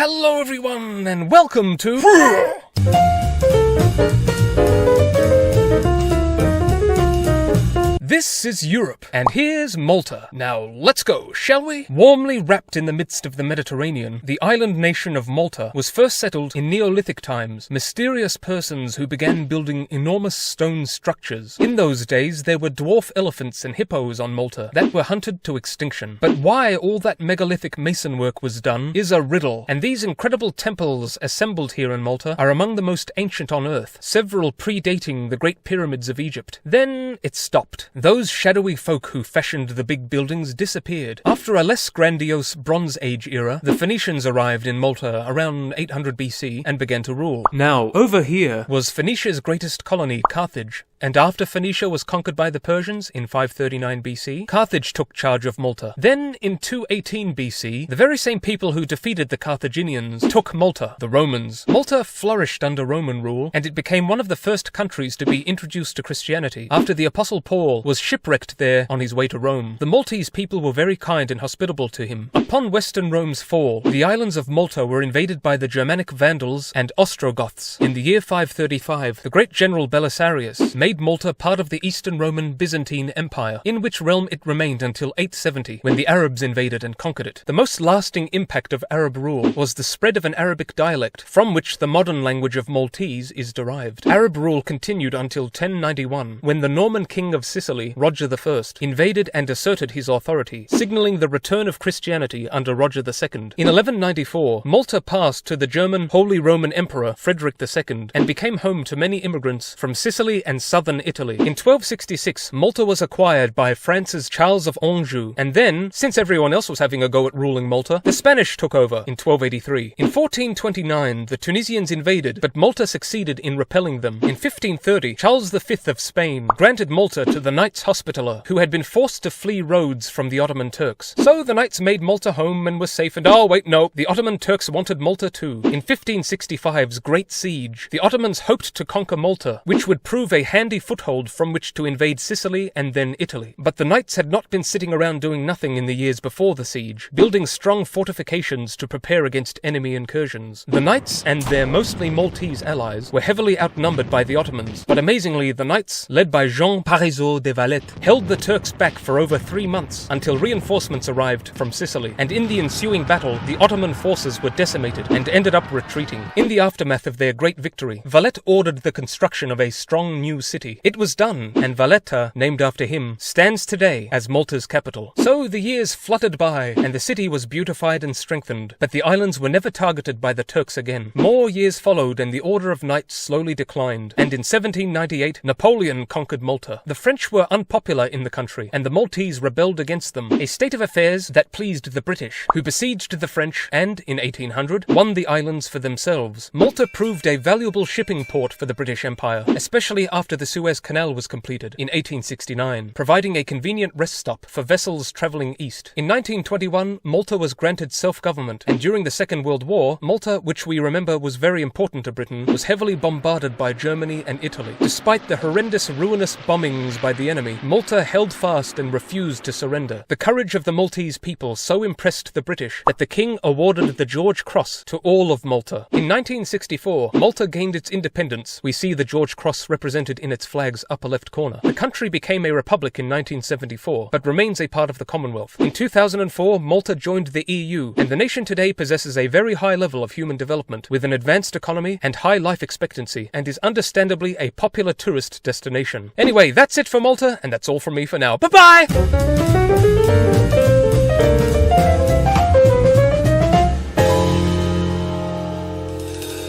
Hello everyone, and welcome to... This is Europe, and here's Malta. Now, let's go, shall we? Warmly wrapped in the midst of the Mediterranean, the island nation of Malta was first settled in Neolithic times, mysterious persons who began building enormous stone structures. In those days, there were dwarf elephants and hippos on Malta that were hunted to extinction. But why all that megalithic mason work was done is a riddle, and these incredible temples assembled here in Malta are among the most ancient on Earth, several predating the Great Pyramids of Egypt. Then it stopped. Those shadowy folk who fashioned the big buildings disappeared. After a less grandiose Bronze Age era, the Phoenicians arrived in Malta around 800 BC and began to rule. Now, over here was Phoenicia's greatest colony, Carthage. And after Phoenicia was conquered by the Persians in 539 BC, Carthage took charge of Malta. Then, in 218 BC, the very same people who defeated the Carthaginians took Malta, the Romans. Malta flourished under Roman rule, and it became one of the first countries to be introduced to Christianity, after the Apostle Paul was shipwrecked there on his way to Rome. The Maltese people were very kind and hospitable to him. Upon Western Rome's fall, the islands of Malta were invaded by the Germanic Vandals and Ostrogoths. In the year 535, the great general Belisarius made Malta part of the Eastern Roman Byzantine Empire, in which realm it remained until 870, when the Arabs invaded and conquered it. The most lasting impact of Arab rule was the spread of an Arabic dialect, from which the modern language of Maltese is derived. Arab rule continued until 1091, when the Norman king of Sicily, Roger I, invaded and asserted his authority, signalling the return of Christianity under Roger II. In 1194, Malta passed to the German Holy Roman Emperor Frederick II, and became home to many immigrants from Sicily and southern Italy. In 1266, Malta was acquired by France's Charles of Anjou, and then, since everyone else was having a go at ruling Malta, the Spanish took over in 1283. In 1429, the Tunisians invaded, but Malta succeeded in repelling them. In 1530, Charles V of Spain granted Malta to the Knights Hospitaller, who had been forced to flee Rhodes from the Ottoman Turks. So the Knights made Malta home and were safe, and oh wait, no, the Ottoman Turks wanted Malta too. In 1565's Great Siege, the Ottomans hoped to conquer Malta, which would prove a handy foothold from which to invade Sicily and then Italy. But the Knights had not been sitting around doing nothing in the years before the siege, building strong fortifications to prepare against enemy incursions. The Knights and their mostly Maltese allies were heavily outnumbered by the Ottomans, but amazingly the Knights, led by Jean Parisot de Valette, held the Turks back for over 3 months until reinforcements arrived from Sicily, and in the ensuing battle the Ottoman forces were decimated and ended up retreating. In the aftermath of their great victory, Valette ordered the construction of a strong new city. It was done, and Valletta, named after him, stands today as Malta's capital. So the years fluttered by, and the city was beautified and strengthened, but the islands were never targeted by the Turks again. More years followed, and the Order of Knights slowly declined, and in 1798, Napoleon conquered Malta. The French were unpopular in the country, and the Maltese rebelled against them, a state of affairs that pleased the British, who besieged the French and, in 1800, won the islands for themselves. Malta proved a valuable shipping port for the British Empire, especially after the Suez Canal was completed in 1869, providing a convenient rest stop for vessels travelling east. In 1921, Malta was granted self-government, and during the Second World War, Malta, which we remember was very important to Britain, was heavily bombarded by Germany and Italy. Despite the horrendous, ruinous bombings by the enemy, Malta held fast and refused to surrender. The courage of the Maltese people so impressed the British that the king awarded the George Cross to all of Malta. In 1964, Malta gained its independence. We see the George Cross represented in its flag's upper left corner. The country became a republic in 1974, but remains a part of the Commonwealth. In 2004, Malta joined the EU, and the nation today possesses a very high level of human development, with an advanced economy and high life expectancy, and is understandably a popular tourist destination. Anyway, that's it for Malta, and that's all from me for now. Bye-bye!